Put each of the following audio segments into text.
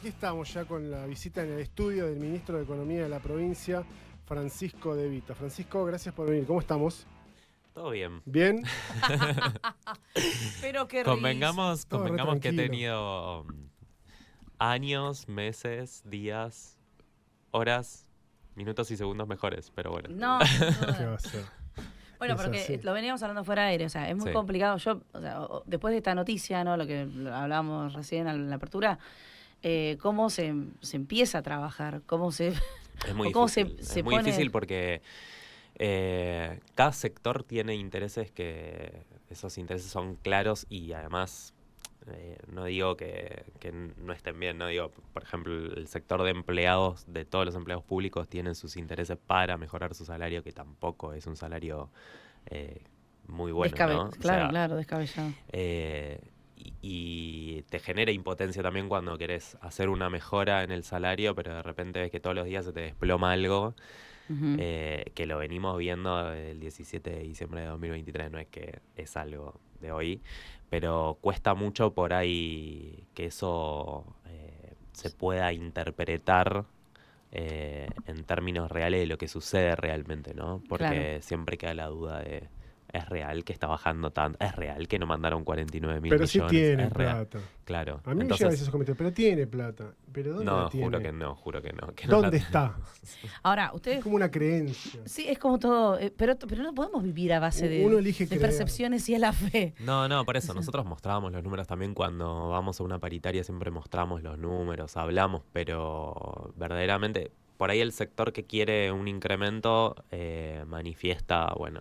aquí estamos ya con la visita en el estudio del ministro de Economía de la provincia, Francisco De Vita. Francisco, gracias por venir. ¿Cómo estamos? Todo bien. ¿Bien? Pero qué Convengamos Todo re que he tranquilo. tenido años, meses, días, horas, minutos y segundos mejores, pero bueno. No, ¿Qué va a ser? bueno, Es porque así. lo veníamos hablando fuera de aire, o sea, es muy Sí. complicado. Yo, o sea, después de esta noticia, ¿no? Lo que hablábamos recién en la apertura, cómo se empieza a trabajar, cómo se Es muy o cómo difícil. se Es muy pone. difícil porque cada sector tiene intereses que esos intereses son claros y además no digo que no estén bien, no digo, por ejemplo, el sector de empleados, de todos los empleados públicos tienen sus intereses para mejorar su salario, que tampoco es un salario muy bueno, ¿no? Claro, O sea, claro, descabellado. y te genera impotencia también cuando querés hacer una mejora en el salario, pero de repente ves que todos los días se te desploma algo, Ujú. que lo venimos viendo el 17 de diciembre de 2023, no es que es algo de hoy, pero cuesta mucho por ahí que eso se pueda interpretar en términos reales de lo que sucede realmente, ¿no? Porque Claro. siempre queda la duda de, ¿es real que está bajando tanto? ¿Es real que no mandaron 49.000 Pero millones? sí tiene ¿Es real? plata. Claro. A mí me llegan Entonces, esos comentarios, pero tiene plata. ¿Pero dónde la no, tiene? juro que no, que no ¿Dónde la- está? Ahora, Es ustedes. como una creencia. Sí, es como todo, pero no podemos vivir a base Uno de elige creer. percepciones y es la fe. No, por eso, nosotros mostrábamos los números también cuando vamos a una paritaria, siempre mostramos los números, hablamos, pero verdaderamente, por ahí el sector que quiere un incremento manifiesta, bueno,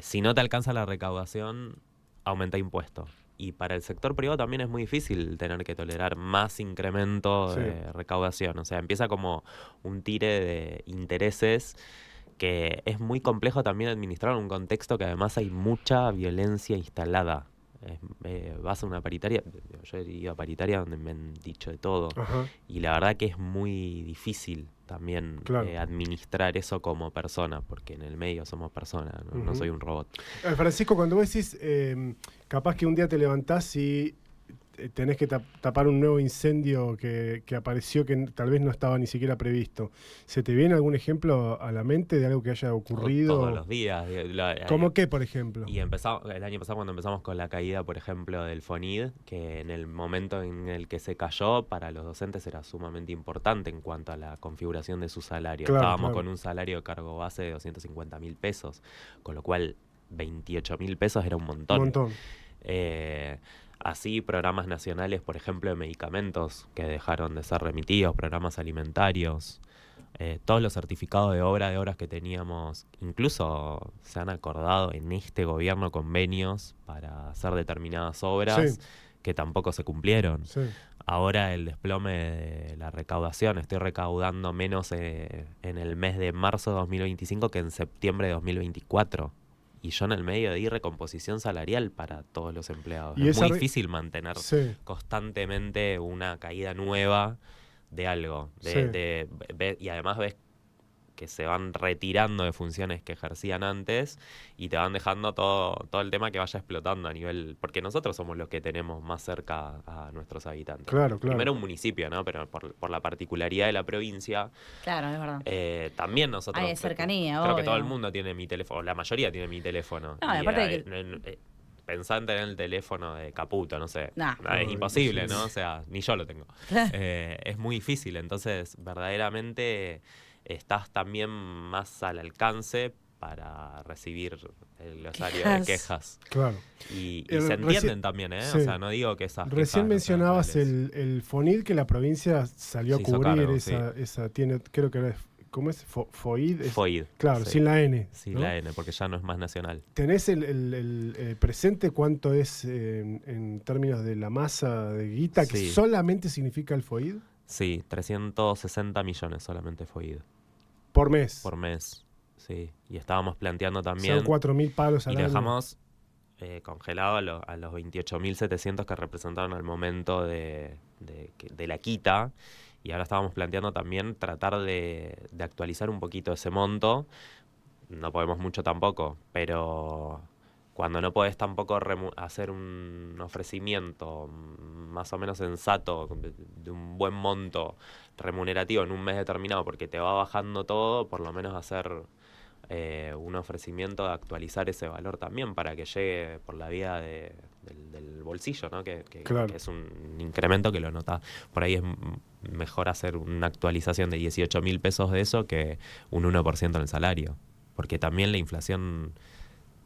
si no te alcanza la recaudación, aumenta impuestos. Y para el sector privado también es muy difícil tener que tolerar más incremento Sí. de recaudación. O sea, empieza como un tire de intereses que es muy complejo también administrar en un contexto que además hay mucha violencia instalada. Vas a una paritaria, yo he ido a paritaria donde me han dicho de todo. Ajá. Y la verdad que es muy difícil también Claro. administrar eso como persona, porque en el medio somos personas, no Ujú. soy un robot. Francisco, cuando vos decís, capaz que un día te levantás y tenés que tapar un nuevo incendio que apareció que tal vez no estaba ni siquiera previsto, ¿se te viene algún ejemplo a la mente de algo que haya ocurrido? Todos los días. ¿Cómo qué, por ejemplo? Y empezamos, el año pasado cuando empezamos con la caída, por ejemplo, del FONID, que en el momento en el que se cayó, para los docentes era sumamente importante en cuanto a la configuración de su salario. Claro, Estábamos claro. con un salario de cargo base de 250.000 pesos, con lo cual 28.000 pesos era un montón. Un montón. Así programas nacionales, por ejemplo, de medicamentos que dejaron de ser remitidos, programas alimentarios, todos los certificados de obras que teníamos, incluso se han acordado en este gobierno convenios para hacer determinadas obras Sí. que tampoco se cumplieron. Sí. Ahora el desplome de la recaudación, estoy recaudando menos en el mes de marzo de 2025 que en septiembre de 2024. Y yo en el medio de recomposición salarial para todos los empleados. Y Es esa muy difícil mantener Sí. constantemente una caída nueva de algo. Sí. Y además ves que se van retirando de funciones que ejercían antes y te van dejando todo el tema que vaya explotando a nivel... Porque nosotros somos los que tenemos más cerca a nuestros habitantes. Claro, claro. Primero un municipio, ¿no? Pero por la particularidad de la provincia, Claro, es verdad. también nosotros... Hay cercanía, Creo que obvio. todo el mundo tiene mi teléfono, la mayoría tiene mi teléfono. No, y aparte de que- Pensá en tener el teléfono de Caputo, no sé. Nah. Es No, imposible, imposible. ¿no? O sea, ni yo lo tengo. Es muy difícil, entonces verdaderamente estás también más al alcance para recibir el glosario de quejas. Claro. Y El se entienden recién- también, ¿eh? sí. O sea, no digo que esas quejas Recién no sean mencionabas reales. el FONID, que la provincia salió a Se hizo cubrir cargo, esa tiene, creo que era, ¿cómo es? FOID. FOID. Claro, sí. sin la N. Sin ¿no? la N, porque ya no es más nacional. ¿Tenés el presente cuánto es en términos de la masa de guita que Sí. solamente significa el FOID? Sí, 360 millones solamente FOID Por mes. por mes. Sí, y estábamos planteando Son también... 4.000 palos al Y año. dejamos congelado a los 28.700 que representaron al momento de la quita. Y ahora estábamos planteando también tratar de actualizar un poquito ese monto. No podemos mucho tampoco, pero cuando no podés tampoco hacer un ofrecimiento más o menos sensato, de un buen monto remunerativo en un mes determinado, porque te va bajando todo, por lo menos hacer un ofrecimiento de actualizar ese valor también para que llegue por la vía del bolsillo, ¿no? Claro. Que es un incremento que lo notás. Por ahí es mejor hacer una actualización de 18.000 pesos de eso que un 1% en el salario, porque también la inflación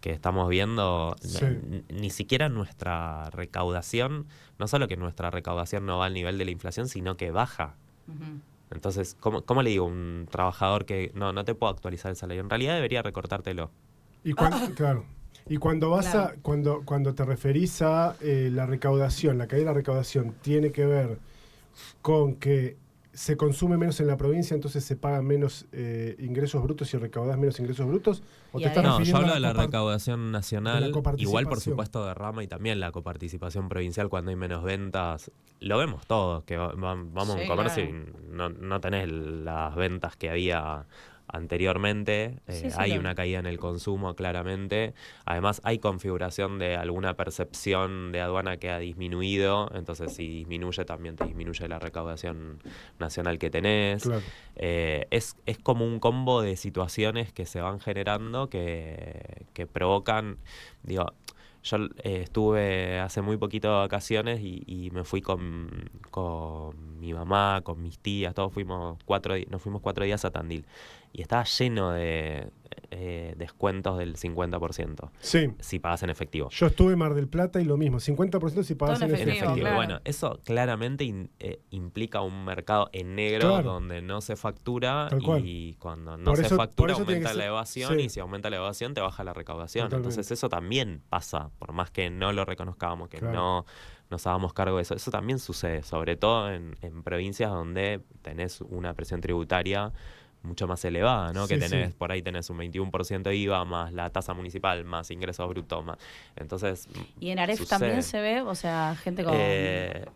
que estamos viendo, Sí. ni siquiera nuestra recaudación, no solo que nuestra recaudación no va al nivel de la inflación, sino que baja. Ujú. Entonces, ¿cómo le digo a un trabajador que no te puedo actualizar el salario? En realidad debería recortártelo. Y claro. Y cuando vas Claro. cuando te referís a la recaudación, la caída de la recaudación, tiene que ver con que se consume menos en la provincia, entonces se pagan menos ingresos brutos y recaudás menos ingresos brutos, ¿o Y te estás ahí- No, yo refiriendo hablo a de la copar- recaudación de la nacional, coparticipación? igual por supuesto de rama y también la coparticipación provincial cuando hay menos ventas. Lo vemos todos, que vamos a un Sí, comercio claro. y no tenés las ventas que había anteriormente. Sí, sí, Hay una caída en el consumo claramente. Además hay configuración de alguna percepción de aduana que ha disminuido, entonces si disminuye también te disminuye la recaudación nacional que tenés. Claro. Es como un combo de situaciones que se van generando que provocan, digo, yo estuve hace muy poquito de vacaciones y me fui con mi mamá, con mis tías, todos nos fuimos 4 días a Tandil y estaba lleno de descuentos del 50%, Sí. si pagas en efectivo. Yo estuve en Mar del Plata y lo mismo, 50% si pagas Todo en en En efectivo. efectivo. claro. Bueno, eso claramente implica un mercado en negro Claro. donde no se factura Tal cual. y cuando no Por se eso- por factura eso tiene que aumenta la ser- evasión sí. y si aumenta la evasión te baja la recaudación. Totalmente. Entonces eso también pasa, por más que no lo reconozcamos, que Claro. no nos hagamos cargo de eso. Eso también sucede, sobre todo en provincias donde tenés una presión tributaria mucho más elevada, ¿no? Sí, Que tenés, sí. por ahí tenés un 21% IVA, más la tasa municipal, más ingresos brutos, más. Entonces, Y en Aref sucede. también se ve, o sea, gente con, Eh,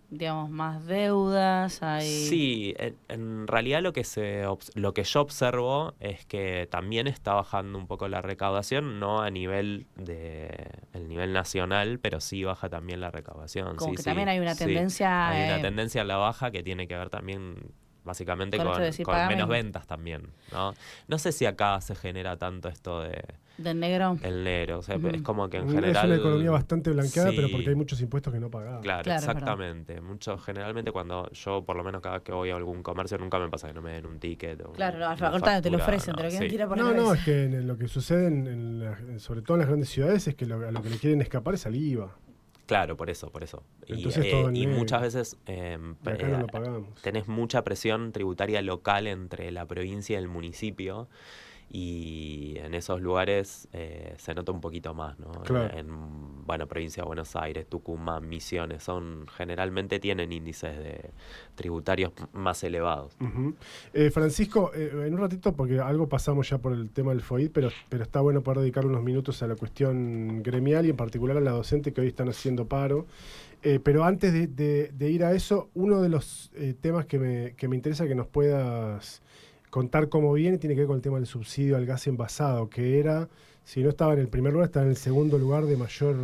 digamos, más deudas. Hay... Sí, en realidad lo que yo observo es que también está bajando un poco la recaudación, no a nivel el nivel nacional, pero sí baja también la recaudación. Como sí, que sí, también hay una sí. tendencia, Hay una tendencia a la baja que tiene que ver también básicamente Con esto de decir, con "Pagame". menos ventas también, ¿no? No sé si acá se genera tanto esto del negro. del negro, o sea, Ujú. es como que en Es general... una economía bastante blanqueada, pero sí. porque hay muchos impuestos que no pagamos. Claro, Claro, es verdad. exactamente. Generalmente cuando yo, por lo menos cada vez que voy a algún comercio, nunca me pasa que no me den un ticket. O Claro, no, una al facultad te lo factura, ofrecen, te lo quieren sí. tirar por la No, cabeza. es que lo que sucede, sobre todo en las grandes ciudades, es que a lo que le quieren escapar es al IVA. Claro, por eso. Entonces todo en Y negro. muchas veces Y acá no lo pagamos. tenés mucha presión tributaria local entre la provincia y el municipio. Y en esos lugares se nota un poquito más, ¿no? Claro. Bueno, provincia de Buenos Aires, Tucumán, Misiones, generalmente tienen índices tributarios más elevados. Ujú. Francisco, en un ratito, porque algo pasamos ya por el tema del FOID, pero está bueno poder dedicar unos minutos a la cuestión gremial y en particular a la docente que hoy están haciendo paro. Pero antes de ir a eso, uno de los temas que me interesa que nos puedas contar cómo viene tiene que ver con el tema del subsidio al gas envasado, que era, si no estaba en el primer lugar, estaba en el segundo lugar de mayor...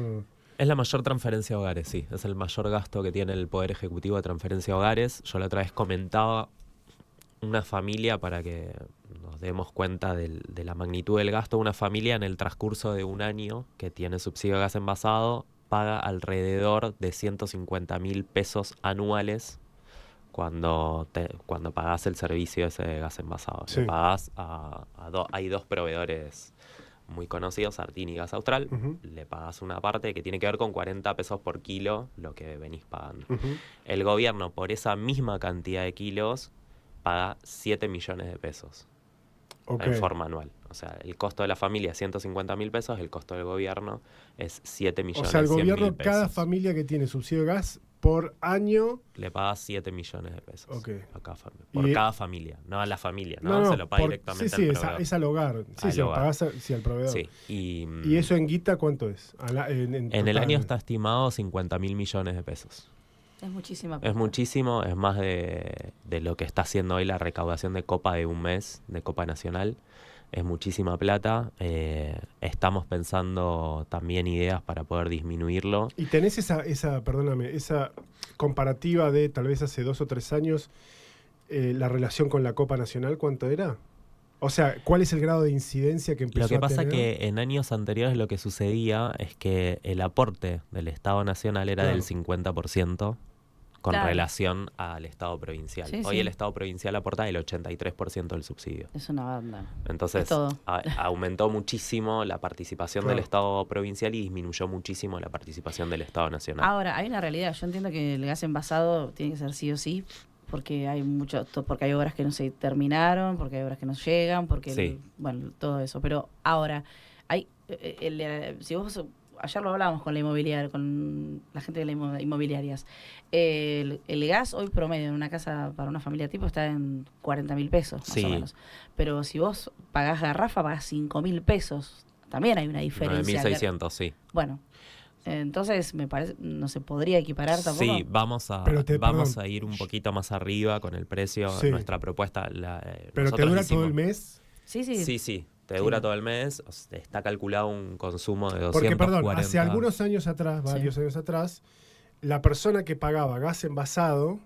Es la mayor transferencia a hogares, sí. Es el mayor gasto que tiene el Poder Ejecutivo de transferencia a hogares. Yo la otra vez comentaba una familia, para que nos demos cuenta de la magnitud del gasto, una familia en el transcurso de un año que tiene subsidio a gas envasado paga alrededor de 150.000 pesos anuales cuando pagás el servicio ese de gas envasado. Sí. Le pagás hay dos proveedores muy conocidos, Artin y Gas Austral. Ujú. Le pagás una parte que tiene que ver con 40 pesos por kilo, lo que venís pagando. Ujú. El gobierno, por esa misma cantidad de kilos, paga 7 millones de pesos Ok. en forma anual. O sea, el costo de la familia es 150.000 pesos, el costo del gobierno es 7 O millones sea, el 100.000 gobierno, pesos. cada familia que tiene subsidio de gas por año... Le paga 7 millones de pesos Ok. a cada familia. Por Y- cada familia, no a la familia, ¿no? Se lo paga directamente sí, al es, proveedor. es al hogar. Sí, Al se lo hogar. pagás al proveedor. Sí. ¿Y eso en guita cuánto es? En En total. el año está estimado 50.000 millones de pesos. Es muchísima Es plata. muchísimo, es más de lo que está haciendo hoy la recaudación de Copa de un mes, de Copa Nacional. es muchísima plata. Estamos pensando también ideas para poder disminuirlo. ¿Y tenés esa comparativa de tal vez hace 2 o 3 años, la relación con la Copa Nacional, cuánto era? O sea, ¿cuál es el grado de incidencia que empezó a tener? Lo que pasa que en años anteriores lo que sucedía es que el aporte del Estado Nacional era del 50% con relación al Estado provincial. Hoy el Estado provincial aporta el 83% del subsidio. Es una banda. Entonces aumentó muchísimo la participación del Estado provincial y disminuyó muchísimo la participación del Estado nacional. Ahora, hay una realidad. Yo entiendo que el gas envasado tiene que ser sí o sí, porque hay porque hay obras que no se terminaron, porque hay obras que no llegan, porque bueno, todo eso. Pero ahora, hay si vos ayer lo hablábamos con la inmobiliaria, con la gente de las inmobiliarias. El gas hoy promedio en una casa para una familia tipo está en 40.000 pesos, más o menos. Pero si vos pagás garrafa, pagás 5.000 pesos. También hay una diferencia. 9.600, sí. Bueno, entonces me parece, no se podría equiparar tampoco. Sí, vamos a ir un poquito más arriba con el precio. Nuestra propuesta. ¿Pero te dura todo el mes? Sí. Te dura todo el mes. Está calculado un consumo de 240. Porque, perdón, hace algunos años atrás, varios años atrás, la persona que pagaba gas envasado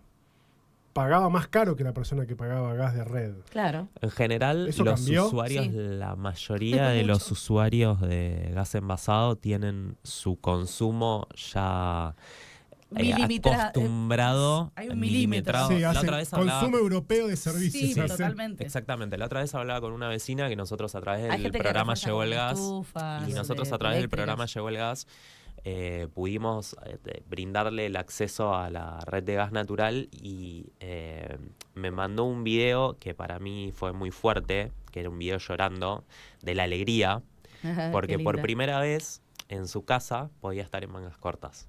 pagaba más caro que la persona que pagaba gas de red. Claro. En general, usuarios, la mayoría de los usuarios de gas envasado tienen su consumo ya acostumbrado. Hay un milímetro. Sí, consumo europeo de servicios. Sí, totalmente. Exactamente. La otra vez hablaba con una vecina que nosotros a través del programa Llegó el Gas. Y nosotros a través del programa Llegó el Gas pudimos brindarle el acceso a la red de gas natural y me mandó un video que para mí fue muy fuerte, que era un video llorando de la alegría, porque por primera vez en su casa podía estar en mangas cortas.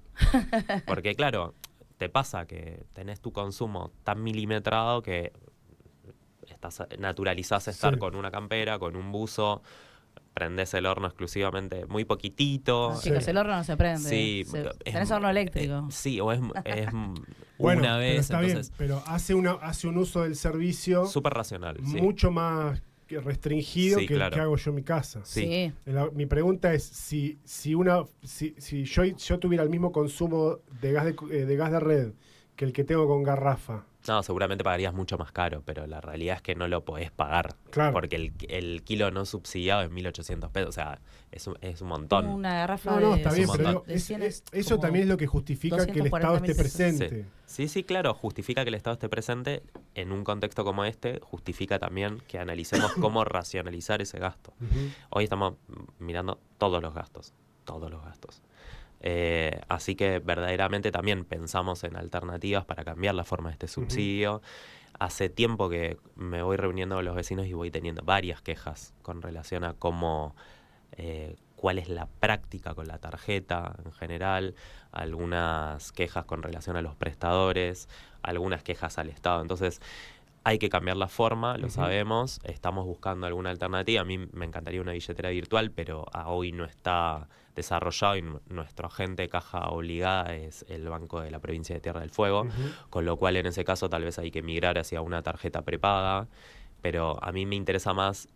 Porque claro, te pasa que tenés tu consumo tan milimetrado que naturalizás estar con una campera, con un buzo. Prendés el horno exclusivamente muy poquitito. Chicos, el horno no se prende. Sí, tenés horno eléctrico. Sí, o es bueno, una vez. Pero está entonces, bien, pero hace un uso del servicio súper racional. Mucho más restringido que el que hago yo en mi casa. Sí. Mi pregunta es si yo tuviera el mismo consumo de gas de red que el que tengo con garrafa. No, seguramente pagarías mucho más caro, pero la realidad es que no lo podés pagar. Claro. Porque el kilo no subsidiado es 1.800 pesos. O sea, es un montón. Una garrafa está bien, pero eso también es lo que justifica que el Estado esté presente. Sí, claro. Justifica que el Estado esté presente en un contexto como este. Justifica también que analicemos cómo racionalizar ese gasto. Hoy estamos mirando todos los gastos. Así que verdaderamente también pensamos en alternativas para cambiar la forma de este subsidio. Hace tiempo que me voy reuniendo con los vecinos y voy teniendo varias quejas con relación a cómo, cuál es la práctica con la tarjeta en general, algunas quejas con relación a los prestadores, algunas quejas al Estado. Entonces hay que cambiar la forma, lo sabemos, estamos buscando alguna alternativa. A mí me encantaría una billetera virtual, pero hoy no está desarrollado y nuestro agente de caja obligada es el Banco de la Provincia de Tierra del Fuego, con lo cual en ese caso tal vez hay que migrar hacia una tarjeta prepaga, pero a mí me interesa más,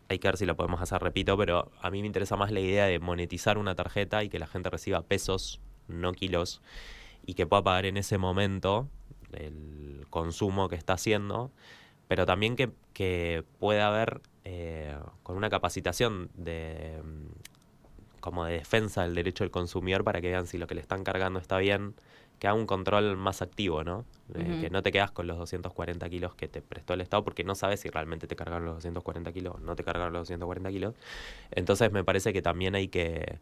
hay que ver si lo podemos hacer, repito, pero a mí me interesa más la idea de monetizar una tarjeta y que la gente reciba pesos, no kilos, y que pueda pagar en ese momento el consumo que está haciendo, pero también que pueda haber con una capacitación como de defensa del derecho del consumidor para que vean si lo que le están cargando está bien, que haga un control más activo, ¿no? Que no te quedas con los 240 kilos que te prestó el Estado porque no sabes si realmente te cargaron los 240 kilos o no te cargaron los 240 kilos. Entonces me parece que también hay que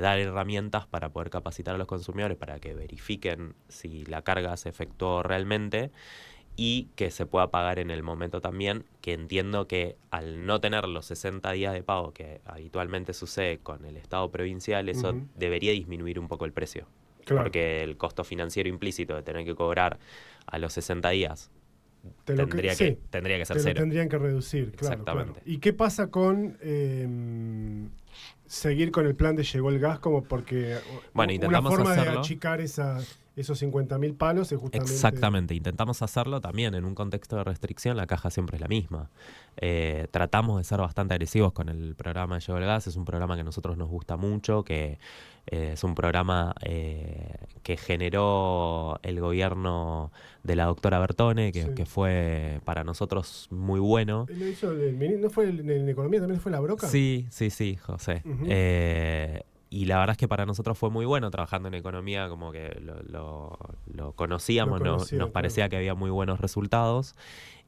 dar herramientas para poder capacitar a los consumidores para que verifiquen si la carga se efectuó realmente y que se pueda pagar en el momento también, que entiendo que al no tener los 60 días de pago que habitualmente sucede con el Estado provincial, eso debería disminuir un poco el precio. Claro. Porque el costo financiero implícito de tener que cobrar a los 60 días tendría que ser cero. Lo tendrían que reducir, claro. Exactamente. Claro. ¿Y qué pasa con seguir con el plan de Llegó el Gas, como porque Bueno, una intentamos forma de hacerlo. achicar esos 50.000 palos es justamente... Exactamente, intentamos hacerlo también en un contexto de restricción, la caja siempre es la misma. Tratamos de ser bastante agresivos con el programa de Llegó el Gas, es un programa que a nosotros nos gusta mucho, que es un programa que generó el gobierno de la doctora Bertone, Sí. que fue para nosotros muy bueno. Lo hizo ¿no fue en Economía, también fue La Broca? Sí, José. Ujú. Y la verdad es que para nosotros fue muy bueno trabajando en economía, como que lo conocíamos, Lo conocía, nos parecía claro. que había muy buenos resultados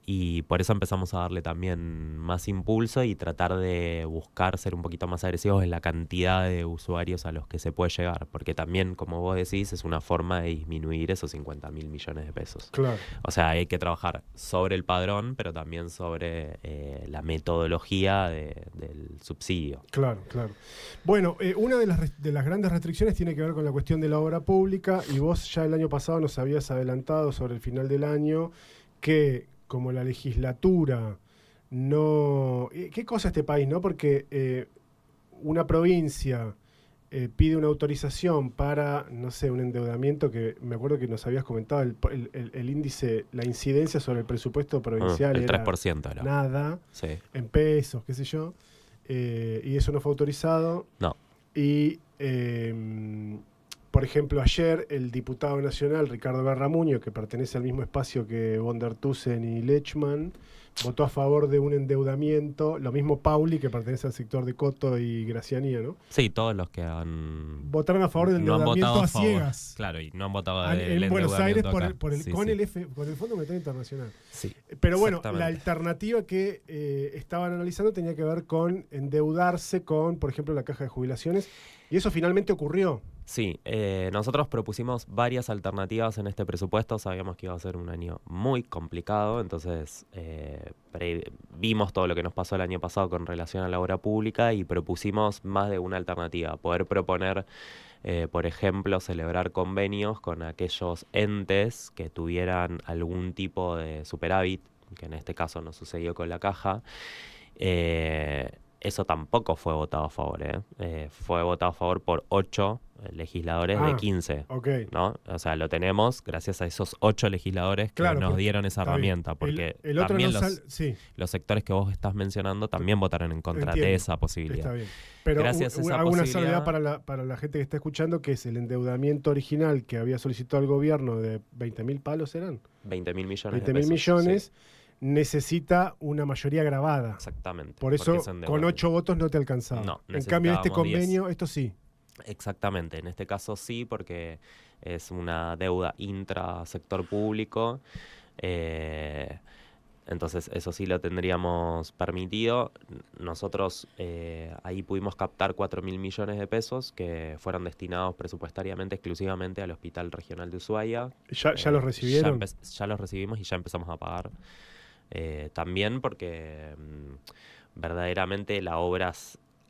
y por eso empezamos a darle también más impulso y tratar de buscar ser un poquito más agresivos en la cantidad de usuarios a los que se puede llegar, porque también, como vos decís, es una forma de disminuir esos 50.000 millones de pesos. Claro. O sea, hay que trabajar sobre el padrón, pero también sobre la metodología del subsidio. Claro, claro. Bueno, una de las grandes restricciones tiene que ver con la cuestión de la obra pública, y vos ya el año pasado nos habías adelantado sobre el final del año que como la legislatura no... ¿Qué cosa este país, no? Porque una provincia pide una autorización para, no sé, un endeudamiento que me acuerdo que nos habías comentado, el índice, la incidencia sobre el presupuesto provincial El era 3% era. nada, Sí. en pesos, qué sé yo, y eso no fue autorizado. No. Y, por ejemplo, ayer el diputado nacional Ricardo Garramuño, que pertenece al mismo espacio que von der Tusen y Lechman, votó a favor de un endeudamiento. Lo mismo Pauli, que pertenece al sector de Coto y Gracianía, ¿no? Sí, todos los que han... Votaron a favor del no han endeudamiento votado a favor. ciegas. Claro, y no han votado En Buenos Aires acá. con Sí, el Fondo Monetario Internacional. Sí, Pero bueno, la exactamente. alternativa que estaban analizando tenía que ver con endeudarse con, por ejemplo, la caja de jubilaciones, y eso finalmente ocurrió. Sí, nosotros propusimos varias alternativas en este presupuesto, sabíamos que iba a ser un año muy complicado, entonces vimos todo lo que nos pasó el año pasado con relación a la obra pública y propusimos más de una alternativa, poder proponer, por ejemplo, celebrar convenios con aquellos entes que tuvieran algún tipo de superávit, que en este caso no sucedió con la caja. Eso tampoco fue votado a favor, fue votado a favor por 8 legisladores de 15, Ok. ¿no? O sea, lo tenemos gracias a esos 8 legisladores que Claro, nos porque- dieron esa está bien. herramienta, porque El otro también no sí, los sectores que vos estás mencionando también votaron en contra entiendo. de esa posibilidad. Está bien. Pero Gracias a esa hago una posibilidad- salvedad para la gente que está escuchando, que es el endeudamiento original que había solicitado el gobierno de 20.000 palos, ¿eran? 20.000 millones 20.000 de pesos. millones, Sí, necesita una mayoría grabada. exactamente. Por eso, porque es endeudamiento. con 8 votos no te alcanzaba. No, En cambio, este necesitábamos 10. convenio, esto sí. Exactamente, en este caso sí, porque es una deuda intrasector público, entonces eso sí lo tendríamos permitido. Nosotros ahí pudimos captar 4.000 millones de pesos que fueron destinados presupuestariamente exclusivamente al Hospital Regional de Ushuaia. ¿Ya los recibieron? Ya los recibimos y ya empezamos a pagar. También porque verdaderamente la obra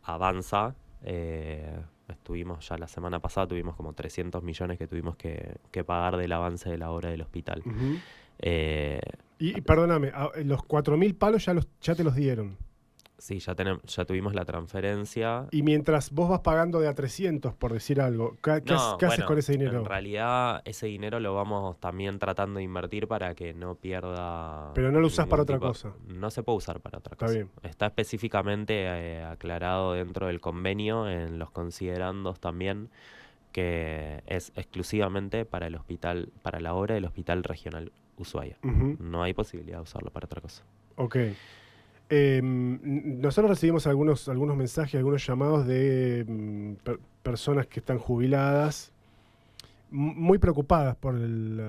avanza. Estuvimos ya la semana pasada, tuvimos como 300 millones que tuvimos que pagar del avance de la obra del hospital. Ujú. Eh, Y perdóname, los 4.000 palos ya te los dieron. sí, ya tuvimos la transferencia. Y mientras vos vas pagando de a 300, por decir algo, ¿qué haces Bueno, con ese dinero? En realidad ese dinero lo vamos también tratando de invertir para que no pierda... Pero no lo usás ningún para otra tipo- cosa. No se puede usar para otra Está cosa. bien. Está específicamente aclarado dentro del convenio, en los considerandos también, que es exclusivamente para el hospital, para la obra del Hospital Regional Ushuaia. Ujú. No hay posibilidad de usarlo para otra cosa. Ok. Nosotros recibimos algunos mensajes, algunos llamados de personas que están jubiladas, muy preocupadas por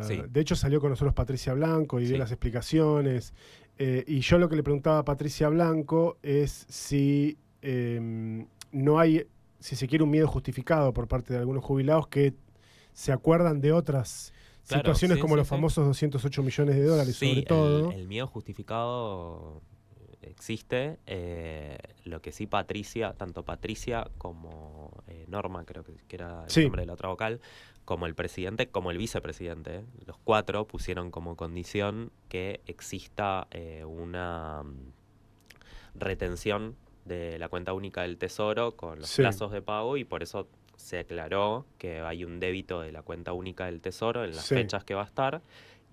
Sí. De hecho, salió con nosotros Patricia Blanco y dio Sí. las explicaciones. Y yo lo que le preguntaba a Patricia Blanco es si no hay, si se quiere, un miedo justificado por parte de algunos jubilados que se acuerdan de otras Claro, situaciones, sí, como sí, los sí. famosos 208 millones de dólares, Sí, sobre todo. el miedo justificado existe. Lo que sí tanto Patricia como Norma, creo que era el Sí. nombre de la otra vocal, como el presidente, como el vicepresidente, los 4 pusieron como condición que exista una retención de la cuenta única del Tesoro con los Sí. plazos de pago y por eso se aclaró que hay un débito de la cuenta única del Tesoro en las Sí. fechas que va a estar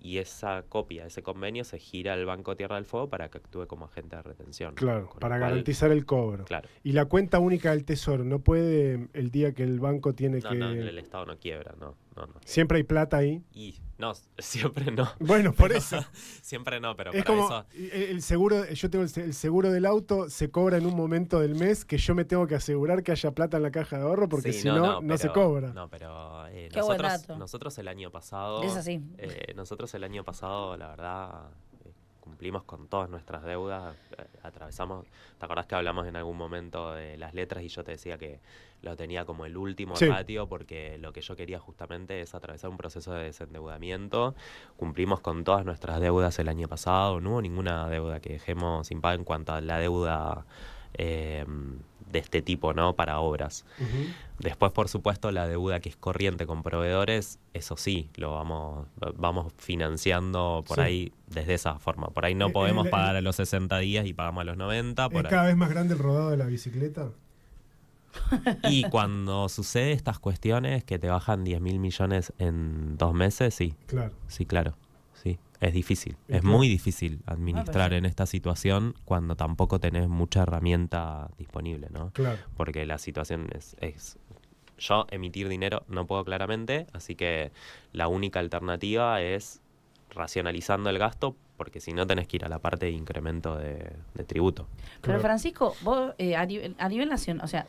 y esa copia, ese convenio se gira al Banco Tierra del Fuego para que actúe como agente de retención. Claro, Con lo para cual, garantizar el cobro. Claro. Y la cuenta única del Tesoro, ¿no puede el día que el banco tiene No, que...? no, el Estado no quiebra, no. Siempre hay plata ahí. Y no, siempre no. Bueno, por eso. Siempre no, pero Es para como eso... el seguro, yo tengo el seguro del auto, se cobra en un momento del mes que yo me tengo que asegurar que haya plata en la caja de ahorro porque Sí, si no, no se pero- cobra. No, pero Qué buen dato. nosotros el año pasado... Es así. Nosotros el año pasado, la verdad, cumplimos con todas nuestras deudas, atravesamos... ¿Te acordás que hablamos en algún momento de las letras y yo te decía que lo tenía como el último Sí. ratio porque lo que yo quería justamente es atravesar un proceso de desendeudamiento? Cumplimos con todas nuestras deudas el año pasado, no hubo ninguna deuda que dejemos sin pago en cuanto a la deuda de este tipo, ¿no? Para obras. Ujú. Después, por supuesto, la deuda que es corriente con proveedores, eso sí, lo vamos financiando por Sí. ahí desde esa forma. Por ahí no podemos pagar a los 60 días y pagamos a los 90. ¿Es Por ahí. cada vez más grande el rodado de la bicicleta? Y cuando sucede estas cuestiones que te bajan 10.000 millones en 2 meses, sí, Claro. sí, claro, sí. Es difícil, Y es claro. muy difícil administrar sí. en esta situación cuando tampoco tenés mucha herramienta disponible, ¿no? Claro. Porque la situación es yo emitir dinero no puedo claramente, así que la única alternativa es racionalizando el gasto, porque si no tenés que ir a la parte de incremento de tributo. Pero Claro. Francisco, vos a nivel nacional, o sea,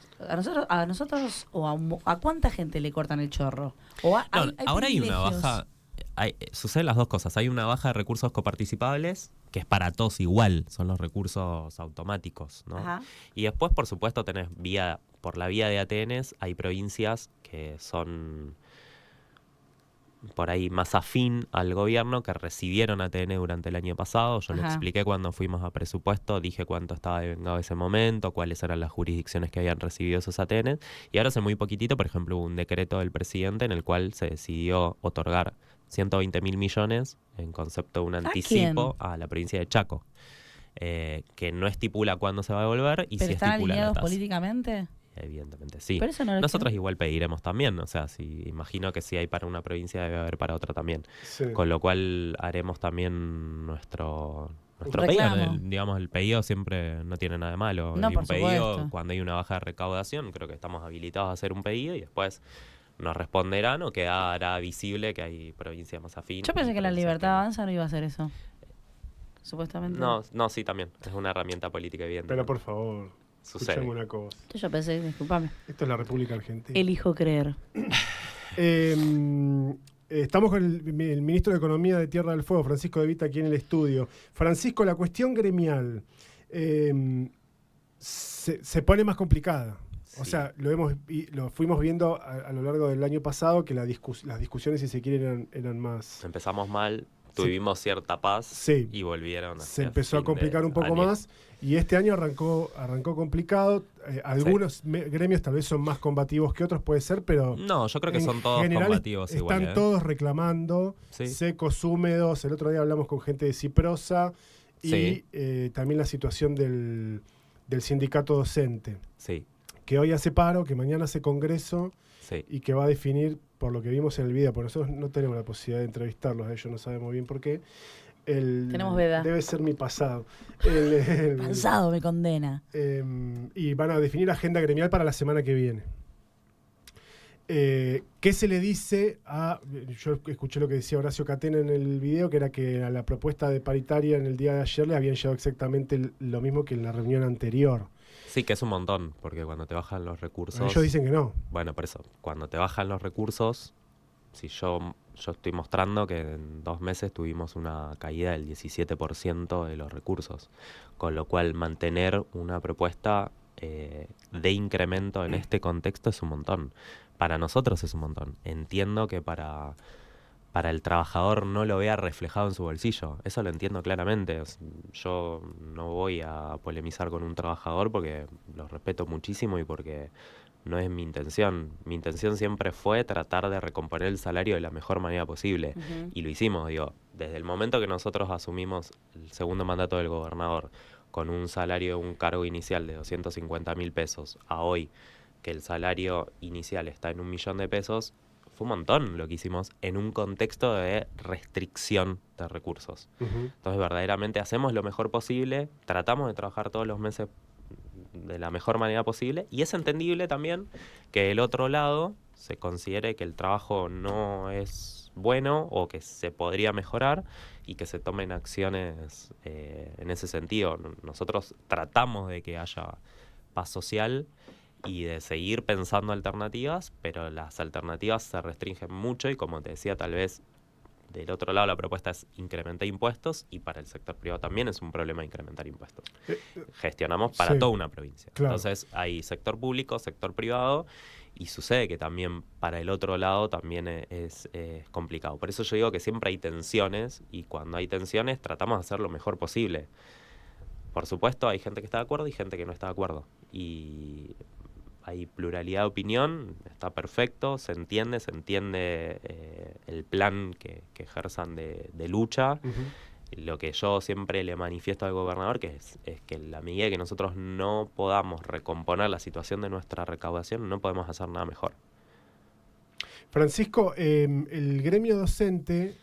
a nosotros o a cuánta gente le cortan el chorro. O No, ahora hay una privilegios. baja, suceden las dos cosas, hay una baja de recursos coparticipables, que es para todos igual, son los recursos automáticos, ¿no? Ajá. Y después, por supuesto, tenés por la vía de ATNs, hay provincias que son por ahí más afín al gobierno, que recibieron ATN durante el año pasado. Yo lo Ajá. expliqué cuando fuimos a presupuesto, dije cuánto estaba devengado ese momento, cuáles eran las jurisdicciones que habían recibido esos ATN. Y ahora hace muy poquitito, por ejemplo, hubo un decreto del presidente en el cual se decidió otorgar 120.000 millones en concepto de un anticipo a la provincia de Chaco, que no estipula cuándo se va a devolver y ¿Pero sí están estipula la alineados tasa. políticamente? Evidentemente, sí. Pero eso no lo Nosotros igual pediremos también, o sea, si imagino que si hay para una provincia debe haber para otra también. Sí. Con lo cual haremos también nuestro Reclamo. pedido. Digamos, el pedido siempre no tiene nada de malo. No, Hay por un pedido, supuesto. cuando hay una baja de recaudación, creo que estamos habilitados a hacer un pedido y después nos responderán o quedará visible que hay provincias más afines. Yo pensé y que la provincias Libertad no. Avanza no iba a hacer eso. Supuestamente. No, sí, también. Es una herramienta política evidente. Pero por favor, Sucede. escuchame una cosa. Yo pensé, discúlpame. Esto es la República Argentina. Elijo creer. Estamos con el ministro de Economía de Tierra del Fuego, Francisco De Vita, aquí en el estudio. Francisco, la cuestión gremial se pone más complicada. O Sí. sea, lo fuimos viendo a lo largo del año pasado, que las discusiones, si se quiere, eran más... Empezamos mal, tuvimos cierta paz Sí. y volvieron a Se ser empezó a fin de complicar un poco año. más y este año arrancó complicado. Algunos gremios tal vez son más combativos que otros, puede ser, pero No, yo creo que en son todos general combativos igual. están todos reclamando, Sí. secos, húmedos. El otro día hablamos con gente de Ciprosa y Sí. También la situación del sindicato docente, Sí, que hoy hace paro, que mañana hace congreso sí. y que va a definir, por lo que vimos en el video, porque nosotros no tenemos la posibilidad de entrevistarlos, ellos no sabemos bien por qué. Tenemos veda. Debe ser mi pasado. Cansado me condena. Y van a definir agenda gremial para la semana que viene. ¿Qué se le dice a... Yo escuché lo que decía Horacio Catena en el video, que era que a la propuesta de paritaria en el día de ayer le habían llegado exactamente lo mismo que en la reunión anterior. Sí, que es un montón, porque cuando te bajan los recursos... Ellos dicen que no. Bueno, por eso, cuando te bajan los recursos, si yo estoy mostrando que en 2 meses tuvimos una caída del 17% de los recursos, con lo cual mantener una propuesta de incremento en este contexto es un montón. Para nosotros es un montón. Entiendo que para el trabajador no lo vea reflejado en su bolsillo. Eso lo entiendo claramente. Yo no voy a polemizar con un trabajador porque lo respeto muchísimo y porque no es mi intención. Mi intención siempre fue tratar de recomponer el salario de la mejor manera posible. Ujú. Y lo hicimos, digo, desde el momento que nosotros asumimos el segundo mandato del gobernador, con un salario de un cargo inicial de 250.000 pesos a hoy, que el salario inicial está en 1.000.000 de pesos, fue un montón lo que hicimos en un contexto de restricción de recursos. Entonces, verdaderamente hacemos lo mejor posible, tratamos de trabajar todos los meses de la mejor manera posible, y es entendible también que del otro lado se considere que el trabajo no es bueno o que se podría mejorar y que se tomen acciones en ese sentido. Nosotros tratamos de que haya paz social y de seguir pensando alternativas, pero las alternativas se restringen mucho y, como te decía, tal vez del otro lado la propuesta es incrementar impuestos, y para el sector privado también es un problema incrementar impuestos. Gestionamos para toda una provincia. Claro. Entonces hay sector público, sector privado, y sucede que también para el otro lado también es complicado. Por eso yo digo que siempre hay tensiones, y cuando hay tensiones tratamos de hacer lo mejor posible. Por supuesto hay gente que está de acuerdo y gente que no está de acuerdo. Y hay pluralidad de opinión, está perfecto, se entiende el plan que ejerzan de lucha. Lo que yo siempre le manifiesto al gobernador que es que en la medida que nosotros no podamos recomponer la situación de nuestra recaudación, no podemos hacer nada mejor. Francisco, el gremio docente,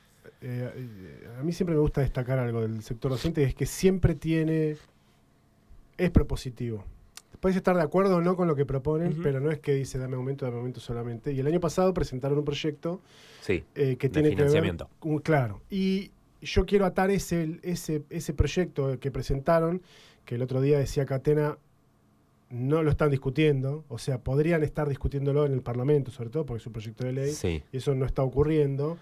a mí siempre me gusta destacar algo del sector docente, es que siempre es propositivo. Puedes estar de acuerdo o no con lo que proponen, pero no es que dice dame aumento solamente. Y el año pasado presentaron un proyecto que tiene financiamiento. Que ver, claro. Y yo quiero atar ese proyecto que presentaron, que el otro día decía Catena, no lo están discutiendo, o sea, podrían estar discutiéndolo en el Parlamento, sobre todo porque es un proyecto de ley, y eso no está ocurriendo.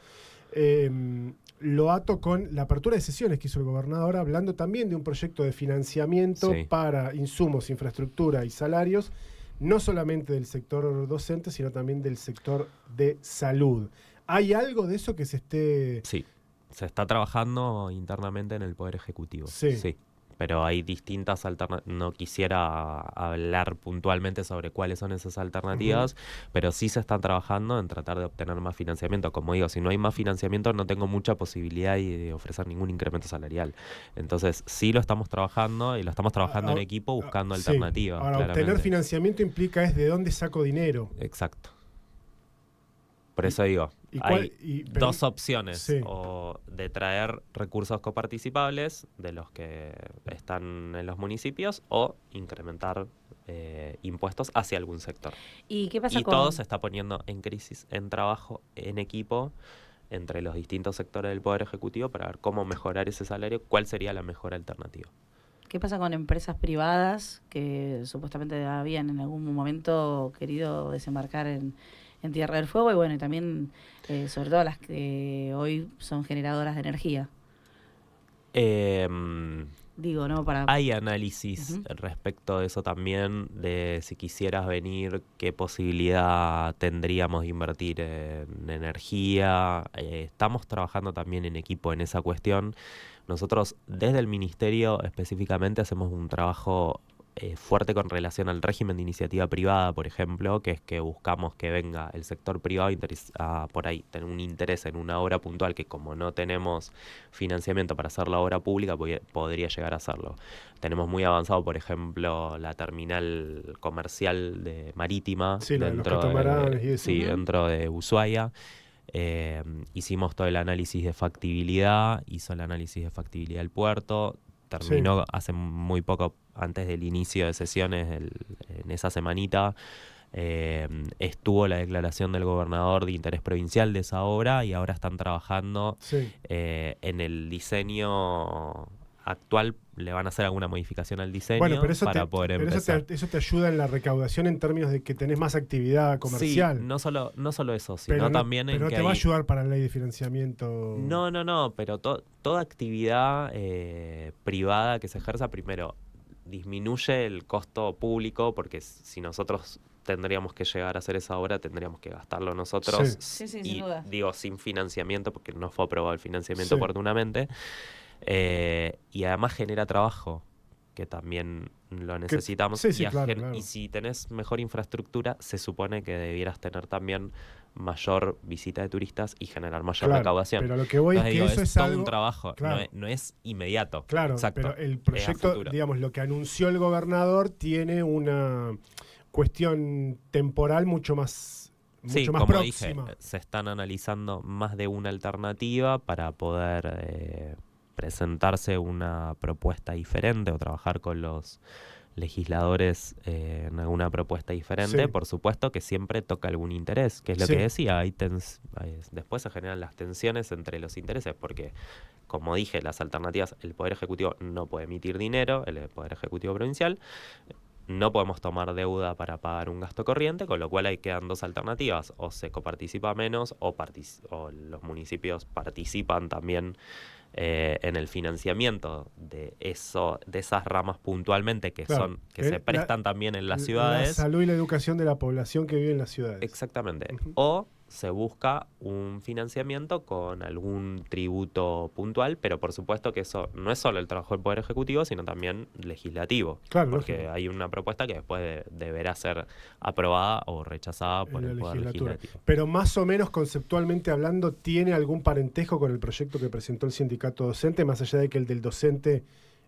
Lo ato con la apertura de sesiones que hizo el gobernador, hablando también de un proyecto de financiamiento para insumos, infraestructura y salarios, no solamente del sector docente, sino también del sector de salud. ¿Hay algo de eso que se esté...? Sí, se está trabajando internamente en el Poder Ejecutivo. Sí. Pero hay distintas alternativas. No quisiera hablar puntualmente sobre cuáles son esas alternativas, pero sí se están trabajando en tratar de obtener más financiamiento. Como digo, si no hay más financiamiento, no tengo mucha posibilidad de ofrecer ningún incremento salarial. Entonces, sí lo estamos trabajando, y lo estamos trabajando en equipo buscando alternativas. Ahora, obtener financiamiento implica es de dónde saco dinero. Exacto. Por eso digo, hay dos opciones, o de traer recursos coparticipables de los que están en los municipios, o incrementar impuestos hacia algún sector. ¿Y qué pasa todo se está poniendo en crisis, en trabajo, en equipo, entre los distintos sectores del Poder Ejecutivo para ver cómo mejorar ese salario, cuál sería la mejor alternativa. ¿Qué pasa con empresas privadas que supuestamente habían en algún momento querido desembarcar en Tierra del Fuego, y bueno, y también sobre todo las que hoy son generadoras de energía? Digo, ¿no? Hay análisis respecto de eso también, de si quisieras venir, qué posibilidad tendríamos de invertir en energía. Estamos trabajando también en equipo en esa cuestión. Nosotros desde el Ministerio específicamente hacemos un trabajo fuerte con relación al régimen de iniciativa privada, por ejemplo, que es que buscamos que venga el sector privado por ahí, tener un interés en una obra puntual que, como no tenemos financiamiento para hacer la obra pública, podría llegar a hacerlo. Tenemos muy avanzado, por ejemplo, la terminal comercial marítima dentro de Ushuaia. Hicimos todo el análisis de factibilidad, hizo el análisis de factibilidad del puerto, terminó hace muy poco, antes del inicio de sesiones, en esa semanita, estuvo la declaración del gobernador de interés provincial de esa obra, y ahora están trabajando en el diseño actual. Le van a hacer alguna modificación al diseño para poder empezar. Eso te ayuda en la recaudación en términos de que tenés más actividad comercial. Sí, no solo eso, sino también en que... Pero te va a ayudar para la ley de financiamiento. No, pero toda actividad privada que se ejerza, primero, disminuye el costo público, porque si nosotros tendríamos que llegar a hacer esa obra, tendríamos que gastarlo nosotros. Sí, y sin duda. Digo, sin financiamiento, porque no fue aprobado el financiamiento oportunamente. Y además genera trabajo, que también lo necesitamos. Sí, sí, y, claro, claro. y si tenés mejor infraestructura, se supone que debieras tener también mayor visita de turistas y generar mayor Claro, recaudación. pero lo que voy Entonces, es que digo, eso es todo algo... un trabajo, Claro. no es inmediato. Claro, Exacto, pero el es a proyecto, futuro. digamos, lo que anunció el gobernador tiene una cuestión temporal mucho más Sí, más como próxima. dije, se están analizando más de una alternativa para poder presentarse una propuesta diferente o trabajar con los legisladores en alguna propuesta diferente. Sí. Por supuesto que siempre toca algún interés, que es lo Sí. que decía, después se generan las tensiones entre los intereses, porque como dije, las alternativas, el Poder Ejecutivo no puede emitir dinero, el Poder Ejecutivo Provincial, no podemos tomar deuda para pagar un gasto corriente, con lo cual ahí quedan dos alternativas, o se coparticipa menos o los municipios participan también en el financiamiento de esas ramas puntualmente que Claro, se prestan también en las ciudades. La salud y la educación de la población que vive en las ciudades. Exactamente. Ujú. O se busca un financiamiento con algún tributo puntual, pero por supuesto que eso no es solo el trabajo del Poder Ejecutivo, sino también legislativo. Claro, porque lógico. hay una propuesta que después deberá ser aprobada o rechazada por En el la Poder legislatura. Legislativo. Pero más o menos conceptualmente hablando, ¿tiene algún parentesco con el proyecto que presentó el sindicato docente, más allá de que el del docente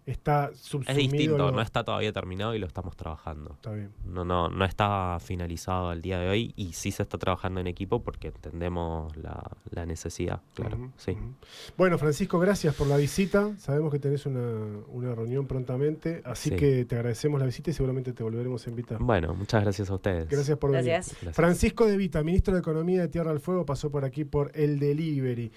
está subsumido? Es distinto, no está todavía terminado y lo estamos trabajando. Está bien. No está finalizado al día de hoy y sí se está trabajando en equipo porque entendemos la necesidad, claro. Ujú, Sí. ujú. Bueno, Francisco, gracias por la visita. Sabemos que tenés una reunión prontamente, así Sí. que te agradecemos la visita y seguramente te volveremos a invitar. Bueno, muchas gracias a ustedes. Gracias por venir. Gracias. Gracias. Francisco De Vita, ministro de Economía de Tierra del Fuego, pasó por aquí por El Delivery.